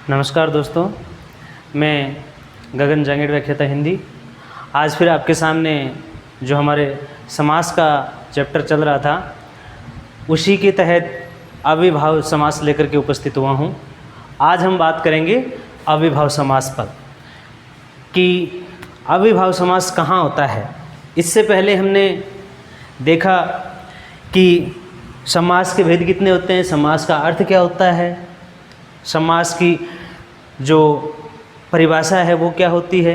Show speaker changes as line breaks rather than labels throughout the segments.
नमस्कार दोस्तों, मैं गगन जांगेड़ व्याख्याता हिंदी आज फिर आपके सामने जो हमारे समास का चैप्टर चल रहा था उसी के तहत अविभाव समास लेकर के उपस्थित हुआ हूँ। आज हम बात करेंगे अविभाव समास पर कि अविभाव समास कहाँ होता है। इससे पहले हमने देखा कि समास के भेद कितने होते हैं, समास का अर्थ क्या होता है, समास की जो परिभाषा है वो क्या होती है,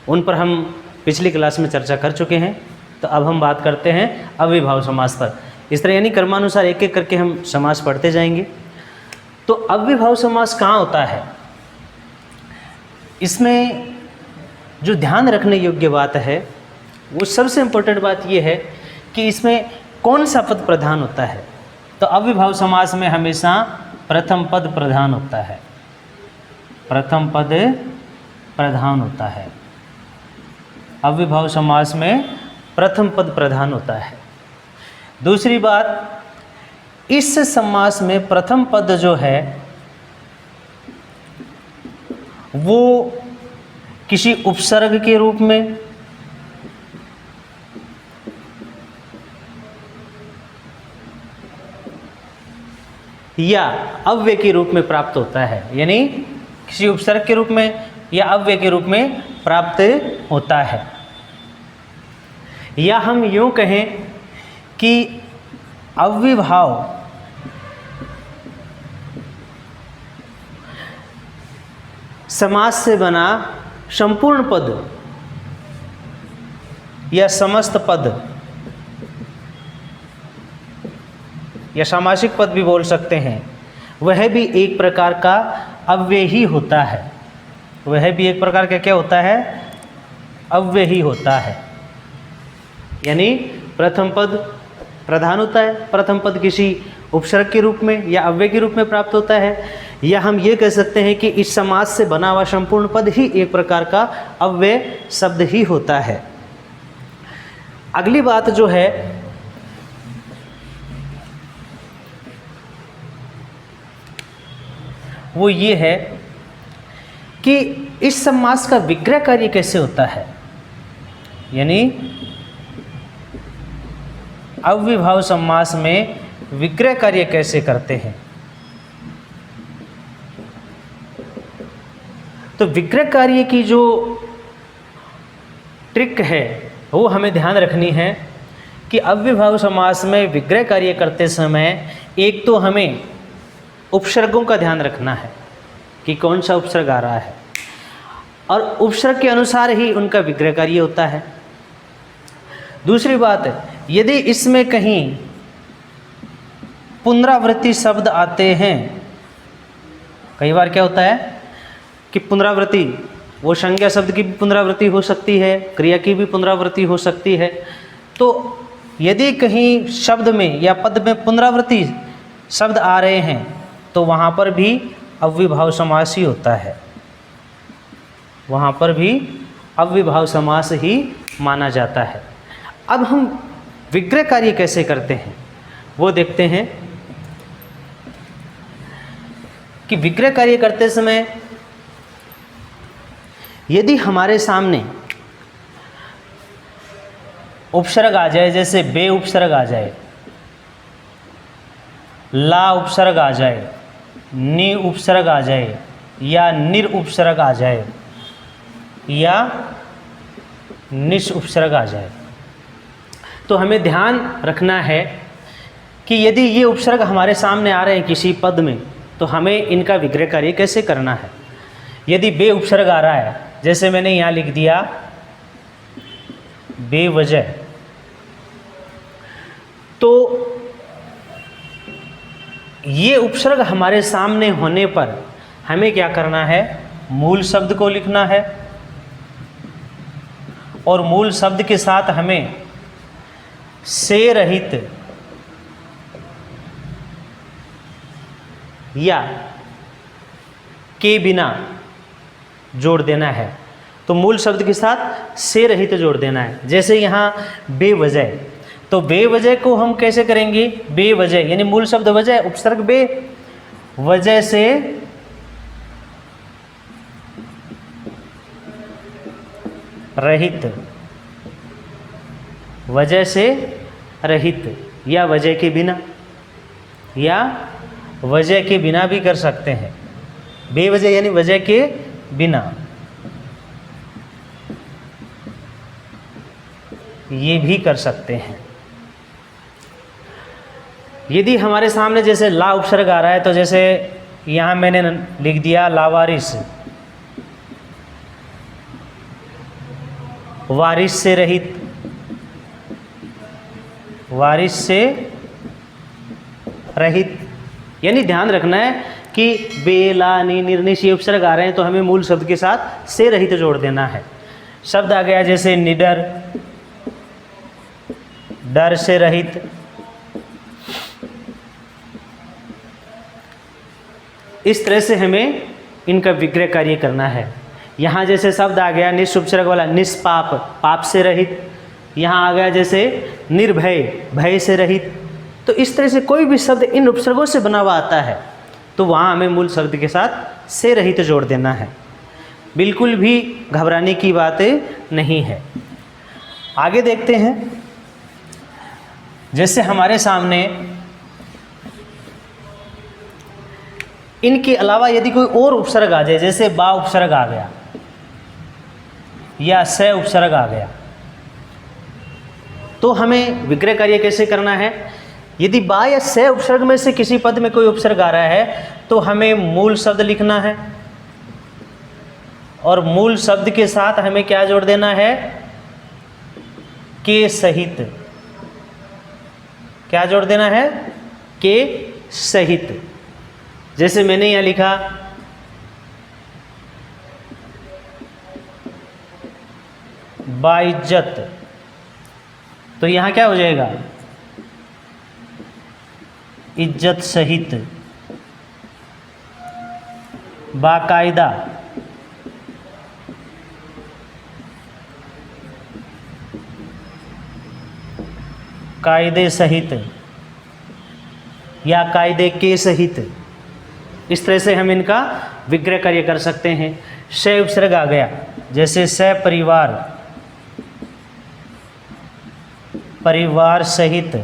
उन पर हम पिछली क्लास में चर्चा कर चुके हैं। तो अब हम बात करते हैं अविभाव समास पर। इस तरह यानी क्रमानुसार एक एक करके हम समास पढ़ते जाएंगे। तो अविभाव समास कहाँ होता है, इसमें जो ध्यान रखने योग्य बात है वो सबसे इम्पोर्टेंट बात ये है कि इसमें कौन सा पद प्रधान होता है। तो अविभाव समास में हमेशा प्रथम पद प्रधान होता है, प्रथम पद प्रधान होता है। अविभाव समास में प्रथम पद प्रधान होता है। दूसरी बात, इस समास में प्रथम पद जो है वो किसी उपसर्ग के रूप में या अव्यय के रूप में प्राप्त होता है, यानी किसी उपसर्ग के रूप में या अव्यय के रूप में प्राप्त होता है। या हम यूँ कहें कि अविभाव समास से बना संपूर्ण पद या समस्त पद या सामासिक पद भी बोल सकते हैं, वह भी एक प्रकार का अव्यय ही होता है। वह भी एक प्रकार का क्या होता है, अव्यय ही होता है। यानी प्रथम पद प्रधान होता है, प्रथम पद किसी उपसर्ग के रूप में या अव्यय के रूप में प्राप्त होता है। या हम ये कह सकते हैं कि इस समास से बना हुआ संपूर्ण पद ही एक प्रकार का अव्यय शब्द ही होता है। अगली बात जो है वो ये है कि इस समास का विग्रह कार्य कैसे होता है, यानी अविभाव समास में विग्रह कार्य कैसे करते हैं। तो विग्रह कार्य की जो ट्रिक है वो हमें ध्यान रखनी है कि अविभाव समास में विग्रह कार्य करते समय एक तो हमें उपसर्गों का ध्यान रखना है कि कौन सा उपसर्ग आ रहा है और उपसर्ग के अनुसार ही उनका विग्रह कार्य होता है। दूसरी बात, यदि इसमें कहीं पुनरावृत्ति शब्द आते हैं, कई बार क्या होता है कि पुनरावृत्ति, वो संज्ञा शब्द की भी पुनरावृत्ति हो सकती है, क्रिया की भी पुनरावृत्ति हो सकती है। तो यदि कहीं शब्द में या पद में पुनरावृत्ति शब्द आ रहे हैं तो वहाँ पर भी अविभाव समास ही होता है, वहाँ पर भी अविभाव समास ही माना जाता है। अब हम विग्रह कार्य कैसे करते हैं वो देखते हैं कि विग्रह कार्य करते समय यदि हमारे सामने उपसर्ग आ जाए, जैसे बे उपसर्ग आ जाए, ला उपसर्ग आ जाए, नि उपसर्ग आ जाए या निर उपसर्ग आ जाए या निश उपसर्ग आ जाए, तो हमें ध्यान रखना है कि यदि ये उपसर्ग हमारे सामने आ रहे हैं किसी पद में तो हमें इनका विग्रह कार्य कैसे करना है। यदि बे उपसर्ग आ रहा है, जैसे मैंने यहाँ लिख दिया बेवजह, तो ये उपसर्ग हमारे सामने होने पर हमें क्या करना है, मूल शब्द को लिखना है और मूल शब्द के साथ हमें से रहित या के बिना जोड़ देना है। तो मूल शब्द के साथ से रहित जोड़ देना है। जैसे यहाँ बेवजह, तो बेवजह को हम कैसे करेंगे, बेवजह यानी मूल शब्द वजह, उपसर्ग बे, वजह से रहित, वजह से रहित, या वजह के बिना, या वजह के बिना भी कर सकते हैं। बेवजह यानी वजह के बिना, ये भी कर सकते हैं। यदि हमारे सामने जैसे ला उपसर्ग आ रहा है, तो जैसे यहाँ मैंने लिख दिया लावारिस, वारिस से रहित, वारिस से रहित, यानी ध्यान रखना है कि बे, ला, नी, निर्निश ये उपसर्ग आ रहे हैं तो हमें मूल शब्द के साथ से रहित जोड़ देना है। शब्द आ गया जैसे निडर, डर से रहित, इस तरह से हमें इनका विग्रह कार्य करना है। यहाँ जैसे शब्द आ गया निस उपसर्ग वाला, निष्पाप, पाप से रहित। यहाँ आ गया जैसे निर्भय, भय से रहित। तो इस तरह से कोई भी शब्द इन उपसर्गों से बना हुआ आता है तो वहाँ हमें मूल शब्द के साथ से रहित जोड़ देना है। बिल्कुल भी घबराने की बात नहीं है। आगे देखते हैं, जैसे हमारे सामने इनके अलावा यदि कोई और उपसर्ग आ जाए, जैसे बा उपसर्ग आ गया या स उपसर्ग आ गया, तो हमें विग्रह कार्य कैसे करना है। यदि बा या स उपसर्ग में से किसी पद में कोई उपसर्ग आ रहा है तो हमें मूल शब्द लिखना है और मूल शब्द के साथ हमें क्या जोड़ देना है, के सहित। क्या जोड़ देना है, के सहित। जैसे मैंने यहाँ लिखा बाइज्जत, तो यहाँ क्या हो जाएगा, इज्जत सहित। बाकायदा, कायदे सहित या कायदे के सहित। इस तरह से हम इनका विग्रह कार्य कर सकते हैं। स उपसर्ग आ गया, जैसे स परिवार, परिवार सहित।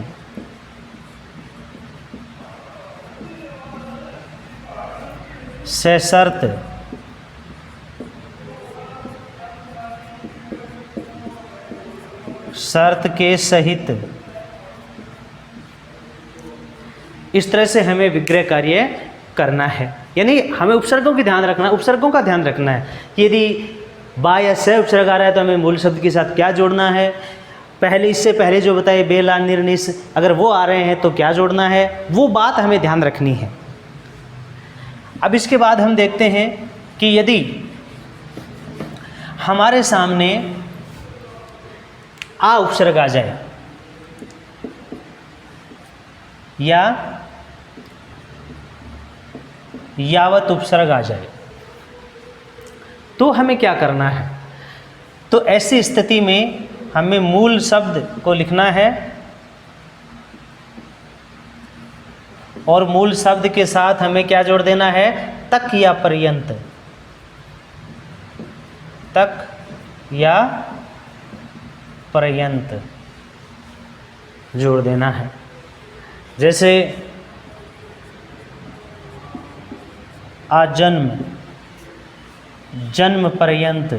स शर्त, शर्त के सहित। इस तरह से हमें विग्रह कार्य करना है, यानी हमें उपसर्गों की ध्यान रखना, उपसर्गों का ध्यान रखना है। यदि बा या स उपसर्ग आ रहा है तो हमें मूल शब्द के साथ क्या जोड़ना है, पहले इससे पहले जो बताए बेला, निर्निश, अगर वो आ रहे हैं तो क्या जोड़ना है, वो बात हमें ध्यान रखनी है। अब इसके बाद हम देखते हैं कि यदि हमारे सामने आ उपसर्ग आ जाए या यावत उपसर्ग आ जाए तो हमें क्या करना है। तो ऐसी स्थिति में हमें मूल शब्द को लिखना है और मूल शब्द के साथ हमें क्या जोड़ देना है, तक या पर्यंत। तक या पर्यंत जोड़ देना है। जैसे आजन्म, जन्म पर्यंत।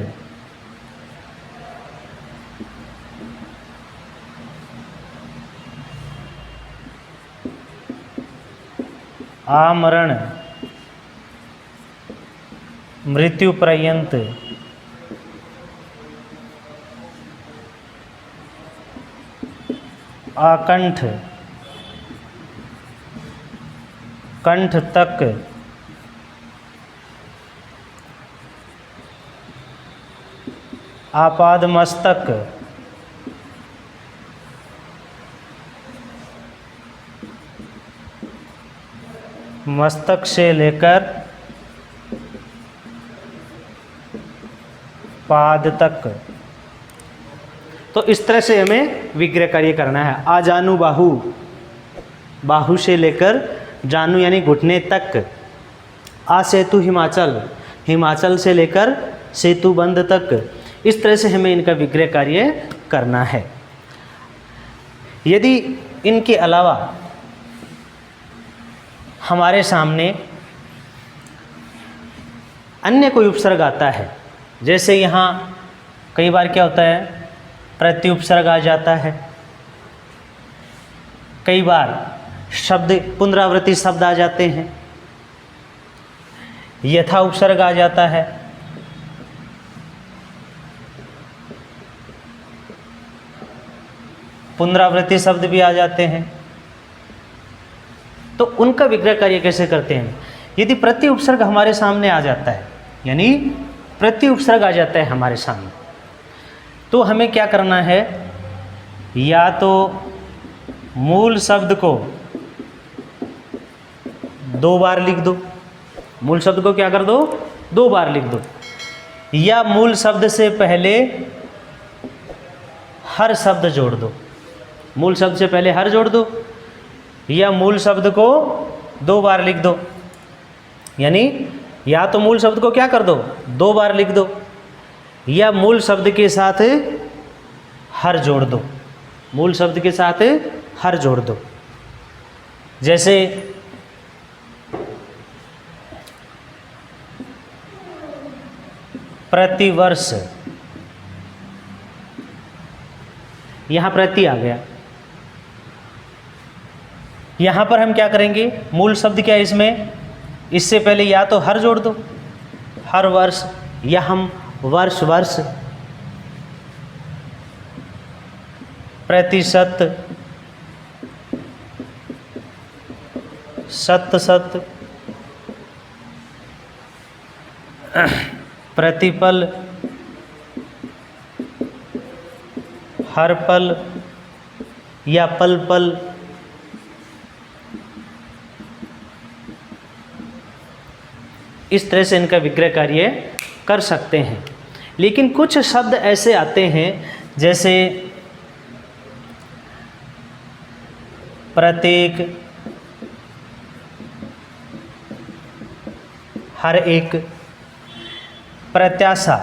आमरण, मृत्यु पर्यंत। आकंठ, कंठ तक। आपाद मस्तक, मस्तक से लेकर पाद तक। तो इस तरह से हमें विग्रह कार्य करना है। आ जानू बाहु, बाहु से लेकर जानू यानी घुटने तक। आ सेतु हिमाचल, हिमाचल से लेकर सेतु बंद तक। इस तरह से हमें इनका विग्रह कार्य करना है। यदि इनके अलावा हमारे सामने अन्य कोई उपसर्ग आता है, जैसे यहाँ कई बार क्या होता है, प्रति उपसर्ग आ जाता है, कई बार शब्द पुनरावृत्ति शब्द आ जाते हैं, यथा उपसर्ग आ जाता है, पुनरावृत्ति शब्द भी आ जाते हैं। तो उनका विग्रह कार्य कैसे करते हैं? यदि प्रति उपसर्ग हमारे सामने आ जाता है, यानी प्रति उपसर्ग आ जाता है हमारे सामने, तो हमें क्या करना है, या तो मूल शब्द को 2 बार लिख दो, मूल शब्द को क्या कर दो, 2 बार लिख दो, या मूल शब्द से पहले हर शब्द जोड़ दो, मूल शब्द से पहले हर जोड़ दो, या मूल शब्द को 2 बार लिख दो। यानी या तो मूल शब्द को क्या कर दो, 2 बार लिख दो, या मूल शब्द के साथ हर जोड़ दो, मूल शब्द के साथ हर जोड़ दो। जैसे प्रतिवर्ष, यहाँ प्रति आ गया, यहाँ पर हम क्या करेंगे, मूल शब्द क्या है इसमें, इससे पहले या तो हर जोड़ दो, हर वर्ष, या हम वर्ष वर्ष, प्रतिशत, शत शत, प्रतिपल, हर पल, या पल पल। इस तरह से इनका विग्रह कार्य कर सकते हैं। लेकिन कुछ शब्द ऐसे आते हैं, जैसे प्रत्येक, हर एक, प्रत्याशा।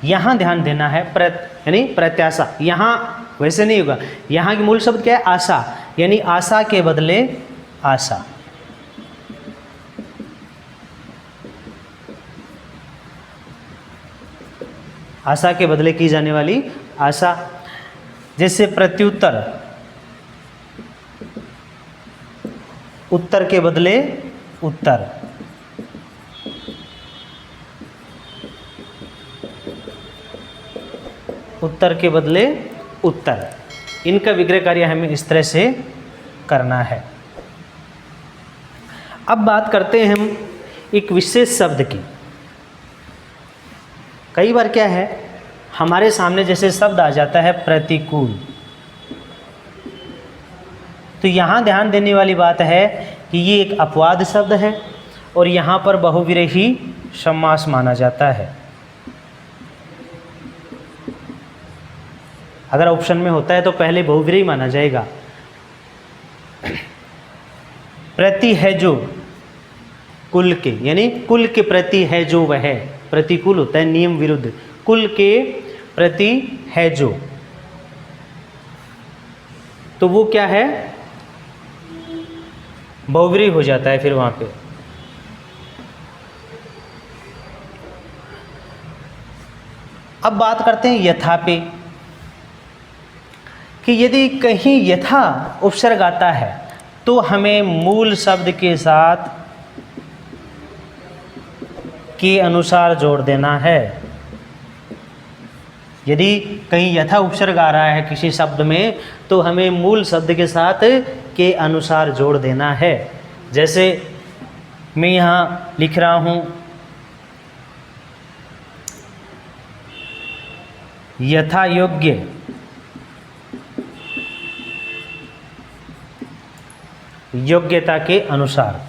यहाँ ध्यान देना है, यानी प्रत्याशा, यहाँ वैसे नहीं होगा, यहाँ की मूल शब्द क्या है, आशा, यानी आशा के बदले आशा। आशा के बदले की जाने वाली आशा। जैसे प्रत्युत्तर, उत्तर के बदले उत्तर, उत्तर के बदले उत्तर। इनका विग्रह कार्य हमें इस तरह से करना है। अब बात करते हैं हम एक विशेष शब्द की। कई बार क्या है, हमारे सामने जैसे शब्द आ जाता है प्रतिकूल, तो यहाँ ध्यान देने वाली बात है कि ये एक अपवाद शब्द है और यहाँ पर बहुव्रीहि समास माना जाता है। अगर ऑप्शन में होता है तो पहले बहुव्रीहि माना जाएगा। प्रति है जो, कुल के, यानी कुल के प्रति है जो वह, प्रतिकूल होता है नियम विरुद्ध, कुल के प्रति है जो, तो वो क्या है, बहुव्रीहि हो जाता है फिर वहाँ पे। अब बात करते हैं यथा पे, कि यदि कहीं यथा उपसर्ग आता है तो हमें मूल शब्द के साथ के अनुसार जोड़ देना है। यदि कहीं यथा उपसर्ग आ रहा है किसी शब्द में तो हमें मूल शब्द के साथ के अनुसार जोड़ देना है। जैसे मैं यहाँ लिख रहा हूँ यथा योग्य, योग्यता के अनुसार।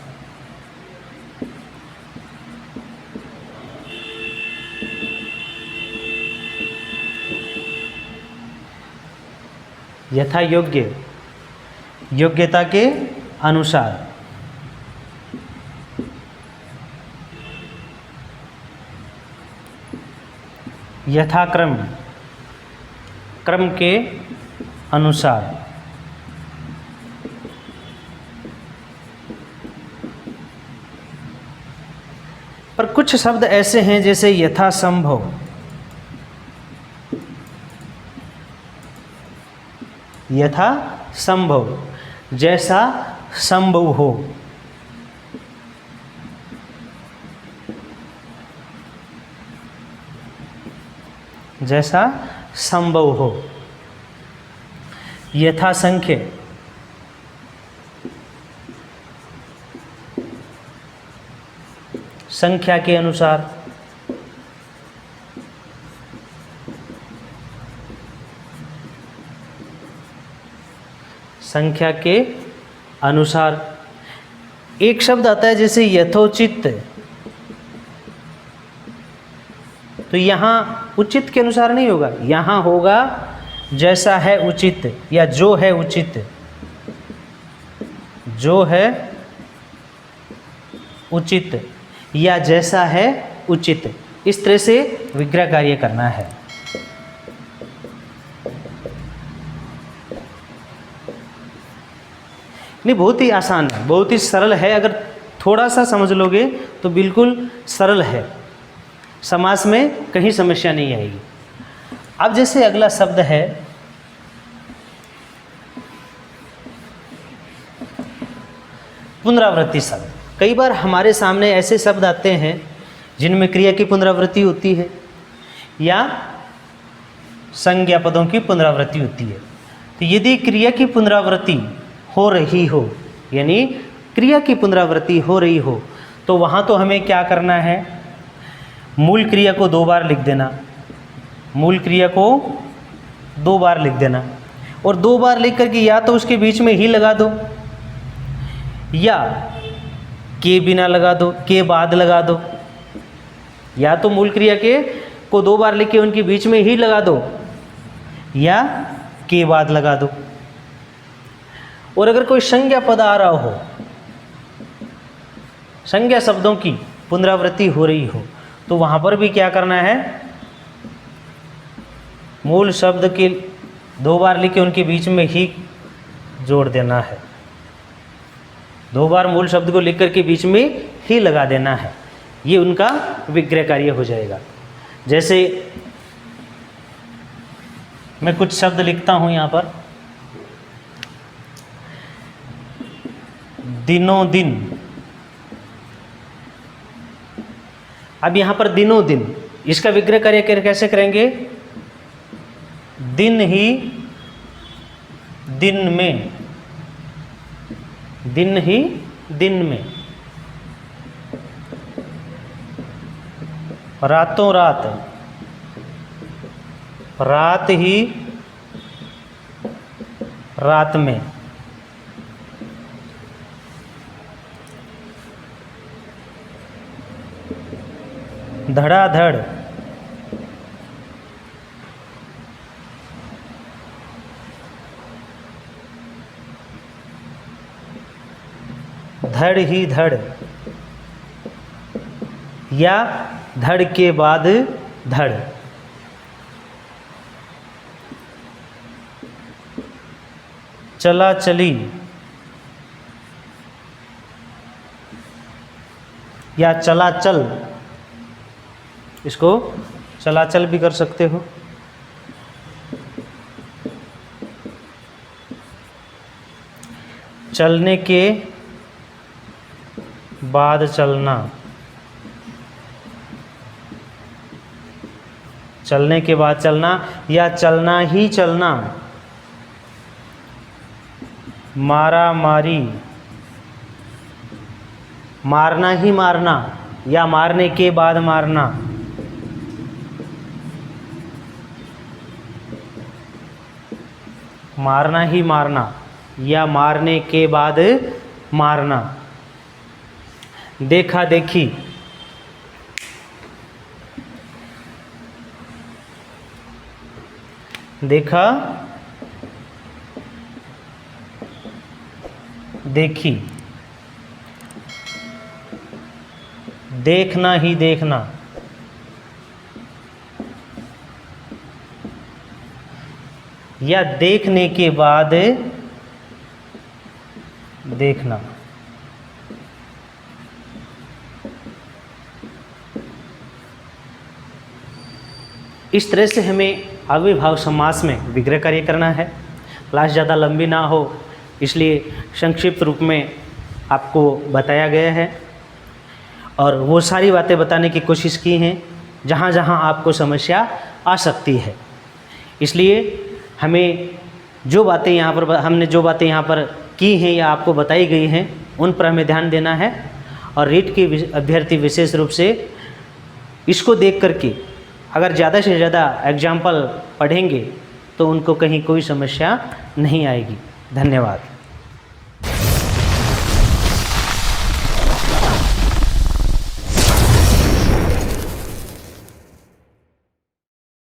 यथा योग्य, योग्यता के अनुसार। यथाक्रम, क्रम के अनुसार। पर कुछ शब्द ऐसे हैं जैसे यथासंभव, यथासंभव, जैसा संभव हो, जैसा संभव हो। यथासंख्य, संख्या के अनुसार। संख्या के अनुसार। एक शब्द आता है जैसे यथोचित, तो यहाँ उचित के अनुसार नहीं होगा, यहाँ होगा जैसा है उचित, या जो है उचित, जो है उचित, या जैसा है उचित। इस तरह से विग्रह कार्य करना है। नहीं, बहुत ही आसान है, बहुत ही सरल है। अगर थोड़ा सा समझ लोगे तो बिल्कुल सरल है, समास में कहीं समस्या नहीं आएगी। अब जैसे अगला शब्द है पुनरावृत्ति शब्द। कई बार हमारे सामने ऐसे शब्द आते हैं जिनमें क्रिया की पुनरावृत्ति होती है या संज्ञा पदों की पुनरावृत्ति होती है। तो यदि क्रिया की पुनरावृत्ति हो रही हो, यानी क्रिया की पुनरावृत्ति हो रही हो, तो वहाँ तो हमें क्या करना है, मूल क्रिया को 2 बार लिख देना, मूल क्रिया को 2 बार लिख देना, और 2 बार लिख करके या तो उसके बीच में ही लगा दो, या के बिना लगा दो, के बाद लगा दो। या तो मूल क्रिया को 2 बार लिख के उनके बीच में ही लगा दो, या के बाद लगा दो। और अगर कोई संज्ञा पद आ रहा हो, संज्ञा शब्दों की पुनरावृत्ति हो रही हो, तो वहाँ पर भी क्या करना है, मूल शब्द के 2 बार लिख के उनके बीच में ही जोड़ देना है। 2 बार मूल शब्द को लिख करके बीच में ही लगा देना है। ये उनका विग्रह कार्य हो जाएगा। जैसे मैं कुछ शब्द लिखता हूँ यहाँ पर, दिनों दिन। अब यहाँ पर दिनों दिन, इसका विग्रह कार्य कैसे करेंगे, दिन ही दिन में, दिन ही दिन में, रातों रात, रात ही रात में, धड़ाधड़, धड़ ही धड़, या धड़ के बाद धड़। चला चली, या चलाचल, इसको चलाचल भी कर सकते हो। चलने के बाद चलना, चलने के बाद चलना, या चलना ही चलना। मारा मारी, मारना ही मारना, या मारने के बाद मारना। मारना ही मारना, या मारने के बाद मारना। देखा देखी, देखा देखी, देखना ही देखना। या देखने के बाद देखना। इस तरह से हमें अव्ययभाव समास में विग्रह कार्य करना है। क्लास ज़्यादा लंबी ना हो इसलिए संक्षिप्त रूप में आपको बताया गया है और वो सारी बातें बताने की कोशिश की हैं जहाँ जहाँ आपको समस्या आ सकती है। इसलिए हमने जो बातें यहाँ पर की हैं या आपको बताई गई हैं उन पर हमें ध्यान देना है और रीट के अभ्यर्थी विशेष रूप से इसको देख करके अगर ज़्यादा से ज़्यादा एग्जाम्पल पढ़ेंगे तो उनको कहीं कोई समस्या नहीं आएगी। धन्यवाद।